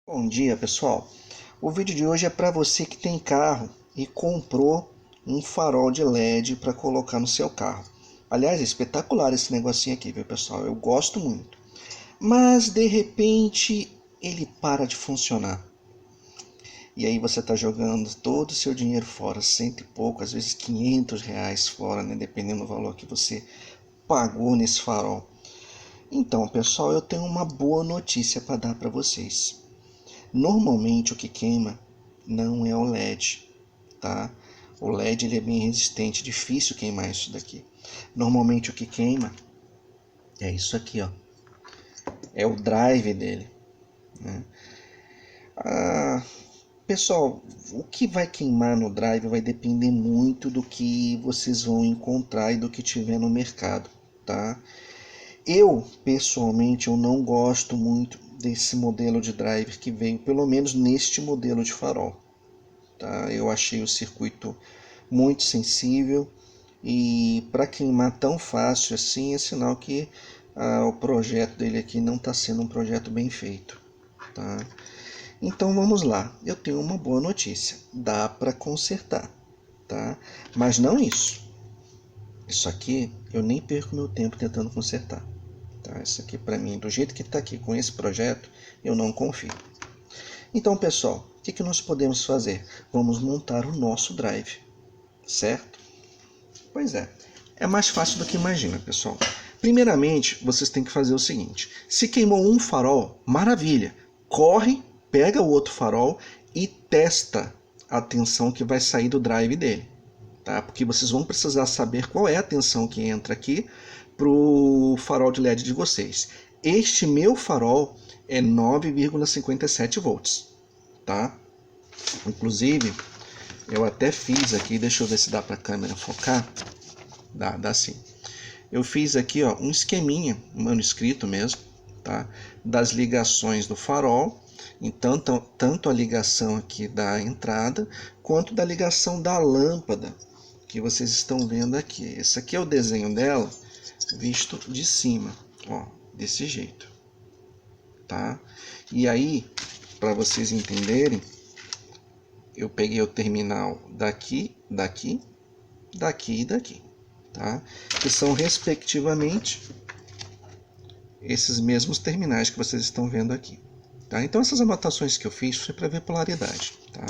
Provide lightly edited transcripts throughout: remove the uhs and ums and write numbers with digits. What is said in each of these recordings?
Bom dia, pessoal. O vídeo de hoje é para você que tem carro e comprou um farol de LED para colocar no seu carro. Aliás, é espetacular esse negocinho aqui, viu, pessoal? Eu gosto muito. Mas de repente ele para de funcionar. E aí você está jogando todo o seu dinheiro fora, cento e pouco, às vezes R$ 500 fora, né? Dependendo do valor que você pagou nesse farol. Então, pessoal, eu tenho uma boa notícia para dar para vocês. Normalmente o que queima não é o LED, tá? O LED ele é bem resistente, difícil queimar isso daqui. Normalmente o que queima é isso aqui, ó. É o drive dele, né? Ah, pessoal, o que vai queimar no drive vai depender muito do que vocês vão encontrar e do que tiver no mercado, tá? Eu, pessoalmente, eu não gosto muito desse modelo de drive que veio, pelo menos neste modelo de farol. Tá? Eu achei o circuito muito sensível e para queimar tão fácil assim é sinal que o projeto dele aqui não está sendo um projeto bem feito. Tá? Então vamos lá, eu tenho uma boa notícia, dá para consertar, tá? Mas não isso. Isso aqui eu nem perco meu tempo tentando consertar. Tá? Isso aqui para mim, do jeito que está aqui com esse projeto, eu não confio. Então, pessoal, o que nós podemos fazer? Vamos montar o nosso drive, certo? Pois é mais fácil do que imagina, pessoal. Primeiramente, vocês têm que fazer o seguinte: se queimou um farol, maravilha, corre, pega o outro farol e testa a tensão que vai sair do drive dele, tá? Porque vocês vão precisar saber qual é a tensão que entra aqui para o farol de LED de vocês. Este meu farol é 9,57 volts, tá? Inclusive, eu até fiz aqui, deixa eu ver se dá para a câmera focar. Dá sim. Eu fiz aqui, ó, um esqueminha, um manuscrito mesmo, tá? Das ligações do farol, então tanto a ligação aqui da entrada quanto da ligação da lâmpada que vocês estão vendo aqui. Esse aqui é o desenho dela visto de cima, ó, desse jeito, tá? E aí, para vocês entenderem, eu peguei o terminal daqui, daqui, daqui e daqui, tá? Que são respectivamente esses mesmos terminais que vocês estão vendo aqui, tá? Então essas anotações que eu fiz foi para ver polaridade, tá?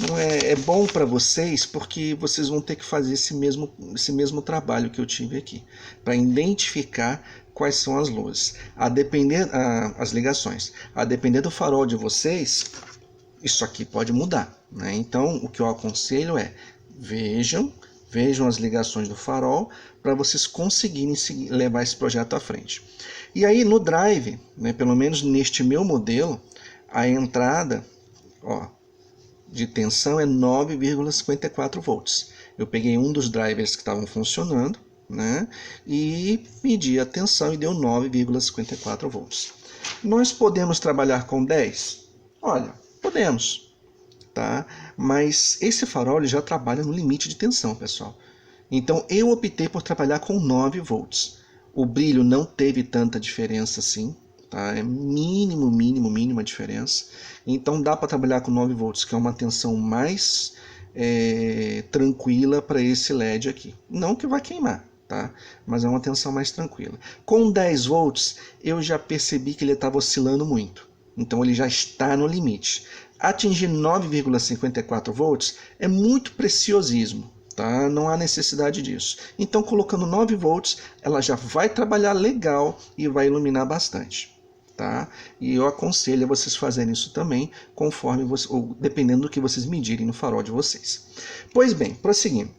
Não é bom para vocês porque vocês vão ter que fazer esse mesmo trabalho que eu tive aqui, para identificar quais são as luzes, as ligações. A depender do farol de vocês, isso aqui pode mudar, né? Então o que eu aconselho é vejam as ligações do farol para vocês conseguirem levar esse projeto à frente. E aí no drive, né, pelo menos neste meu modelo, a entrada, ó, de tensão é 9,54 volts. Eu peguei um dos drivers que estavam funcionando, né, e medi a tensão e deu 9,54 volts. Nós podemos trabalhar com 10? Olha, podemos, tá? Mas esse farol ele já trabalha no limite de tensão, pessoal. Então eu optei por trabalhar com 9 volts. O brilho não teve tanta diferença assim, tá? É mínima diferença. Então dá para trabalhar com 9 volts, que é uma tensão mais tranquila para esse LED aqui. Não que vai queimar, tá? Mas é uma tensão mais tranquila. Com 10 volts eu já percebi que ele estava oscilando muito. Então ele já está no limite. Atingir 9,54 volts é muito preciosismo, tá? Não há necessidade disso. Então, colocando 9 volts, ela já vai trabalhar legal e vai iluminar bastante, tá? E eu aconselho a vocês fazerem isso também, conforme ou dependendo do que vocês medirem no farol de vocês. Pois bem, prosseguindo.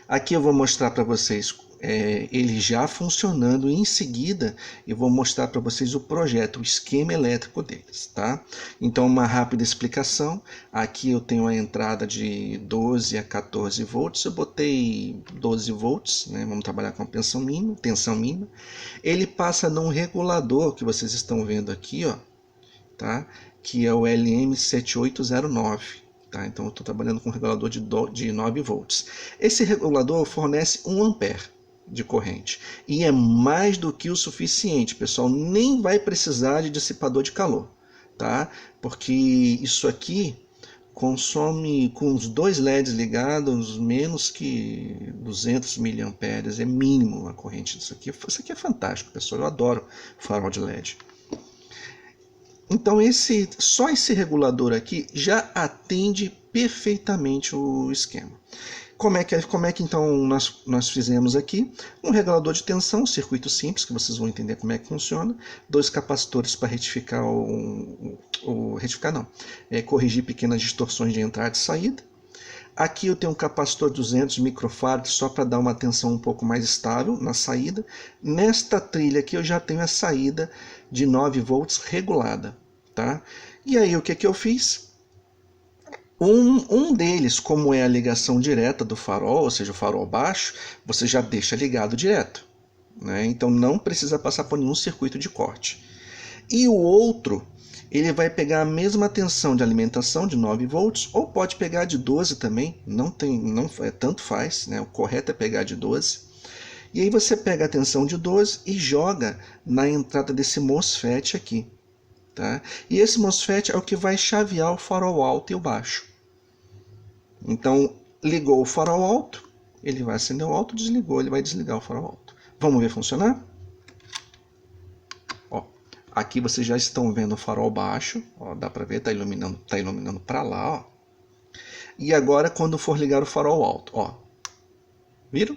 Aqui eu vou mostrar para vocês ele já funcionando e em seguida eu vou mostrar para vocês o projeto, o esquema elétrico deles, tá? Então uma rápida explicação, aqui eu tenho a entrada de 12 a 14 volts, eu botei 12 volts, né? Vamos trabalhar com a tensão mínima, ele passa num regulador que vocês estão vendo aqui, ó, tá? Que é o LM7809. Tá? Então eu estou trabalhando com um regulador de 9 volts. Esse regulador fornece 1 ampere de corrente e é mais do que o suficiente, pessoal. Nem vai precisar de dissipador de calor. tá? Porque isso aqui consome, com os dois LEDs ligados, menos que 200 miliamperes, é mínimo a corrente disso aqui. Isso aqui é fantástico, pessoal, eu adoro farol de LED. Então só esse regulador aqui já atende perfeitamente o esquema. Como é que então nós fizemos aqui? Um regulador de tensão, um circuito simples, que vocês vão entender como é que funciona. Dois capacitores para retificar corrigir pequenas distorções de entrada e saída. Aqui eu tenho um capacitor de 200 microfarads só para dar uma tensão um pouco mais estável na saída. Nesta trilha aqui eu já tenho a saída de 9 volts regulada. Tá? E aí o que eu fiz? Um deles, como é a ligação direta do farol, ou seja, o farol baixo, você já deixa ligado direto, né? Então não precisa passar por nenhum circuito de corte. E o outro, ele vai pegar a mesma tensão de alimentação de 9 volts, ou pode pegar de 12 também, tanto faz, né? O correto é pegar de 12. E aí você pega a tensão de 12 e joga na entrada desse MOSFET aqui. Tá? E esse MOSFET é o que vai chavear o farol alto e o baixo. Então, ligou o farol alto, ele vai acender o alto, desligou, ele vai desligar o farol alto. Vamos ver funcionar? Ó, aqui vocês já estão vendo o farol baixo, ó, dá para ver, tá iluminando para lá. Ó. E agora, quando for ligar o farol alto, ó, viram?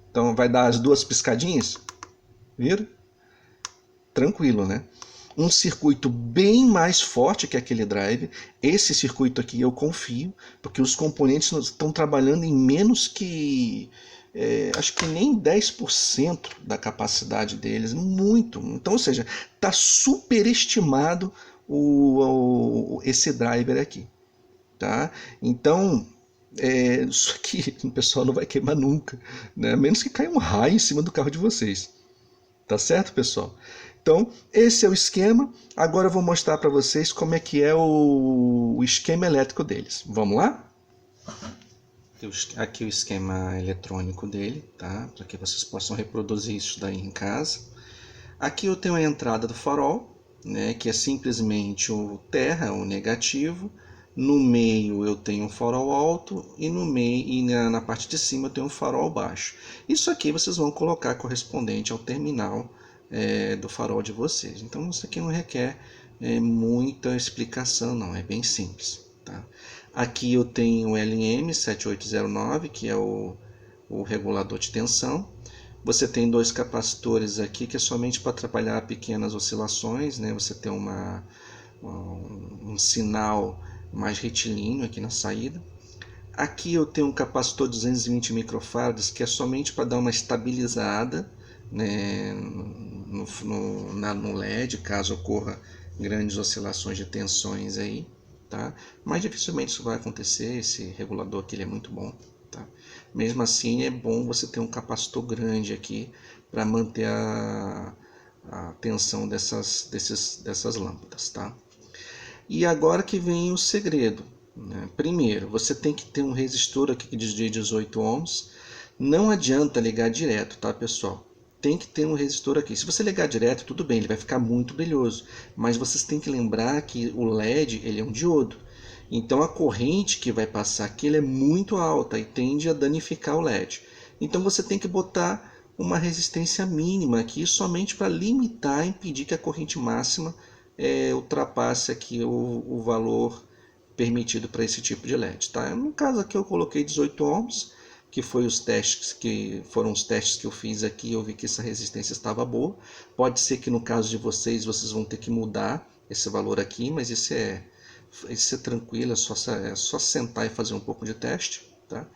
Então, vai dar as duas piscadinhas, viram? Tranquilo, né? Um circuito bem mais forte que aquele drive. Esse circuito aqui eu confio, porque os componentes estão trabalhando em menos que, acho que nem 10% da capacidade deles, muito. Então, ou seja, está superestimado esse driver aqui. Tá? Então, isso aqui o pessoal não vai queimar nunca, né? A menos que caia um raio em cima do carro de vocês. Tá certo, pessoal? Então, esse é o esquema. Agora eu vou mostrar para vocês como é que é o esquema elétrico deles. Vamos lá? Aqui o esquema eletrônico dele, tá? Para que vocês possam reproduzir isso daí em casa. Aqui eu tenho a entrada do farol, né? Que é simplesmente o terra, o negativo. No meio eu tenho um farol alto e na parte de cima eu tenho um farol baixo. Isso aqui vocês vão colocar correspondente ao terminal do farol de vocês. Então isso aqui não requer muita explicação, não, é bem simples. Tá? Aqui eu tenho o LM7809, que é o regulador de tensão. Você tem dois capacitores aqui, que é somente para atrapalhar pequenas oscilações, né? Você tem um sinal mais retilíneo aqui na saída. Aqui eu tenho um capacitor de 220 microfarads, que é somente para dar uma estabilizada, né, no LED, caso ocorra grandes oscilações de tensões aí, tá? Mas dificilmente isso vai acontecer, esse regulador aqui ele é muito bom, tá? Mesmo assim é bom você ter um capacitor grande aqui para manter a tensão dessas lâmpadas, tá? E agora que vem o segredo, né? Primeiro, você tem que ter um resistor aqui de 18 ohms. Não adianta ligar direto, tá, pessoal? Tem que ter um resistor aqui. Se você ligar direto, tudo bem, ele vai ficar muito brilhoso. Mas vocês têm que lembrar que o LED ele é um diodo. Então a corrente que vai passar aqui é muito alta e tende a danificar o LED. Então você tem que botar uma resistência mínima aqui somente para limitar, impedir que a corrente máxima ultrapasse aqui o valor permitido para esse tipo de LED. Tá? No caso aqui eu coloquei 18 ohms. Que foram os testes que eu fiz aqui, eu vi que essa resistência estava boa. Pode ser que no caso de vocês vão ter que mudar esse valor aqui, mas isso é tranquilo, é só sentar e fazer um pouco de teste. Tá?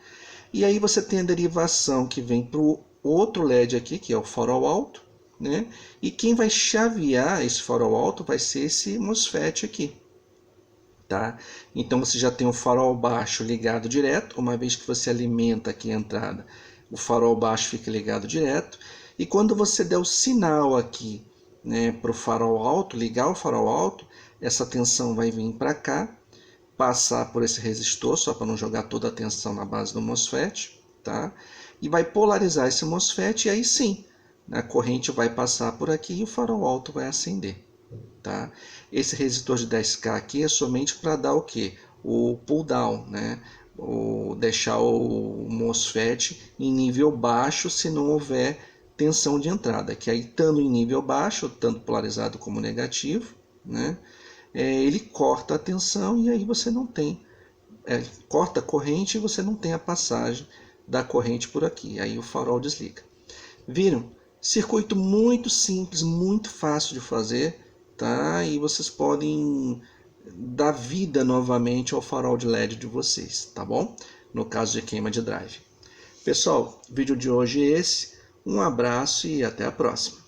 E aí você tem a derivação que vem para o outro LED aqui, que é o farol alto, né? E quem vai chavear esse farol alto vai ser esse MOSFET aqui. Tá? Então você já tem o farol baixo ligado direto, uma vez que você alimenta aqui a entrada, o farol baixo fica ligado direto, e quando você der o sinal aqui, né, para o farol alto, ligar o farol alto, essa tensão vai vir para cá, passar por esse resistor, só para não jogar toda a tensão na base do MOSFET, tá? E vai polarizar esse MOSFET, e aí sim, a corrente vai passar por aqui e o farol alto vai acender. tá? Esse resistor de 10K aqui é somente para dar o que? O pull down, né? Deixar o MOSFET em nível baixo se não houver tensão de entrada, que aí estando em nível baixo, tanto polarizado como negativo, né? Ele corta a tensão e aí você não tem, corta a corrente e você não tem a passagem da corrente por aqui, aí o farol desliga. Viram? Circuito muito simples, muito fácil de fazer, tá? E vocês podem dar vida novamente ao farol de LED de vocês, tá bom? No caso de queima de drive. Pessoal, o vídeo de hoje é esse. Um abraço e até a próxima.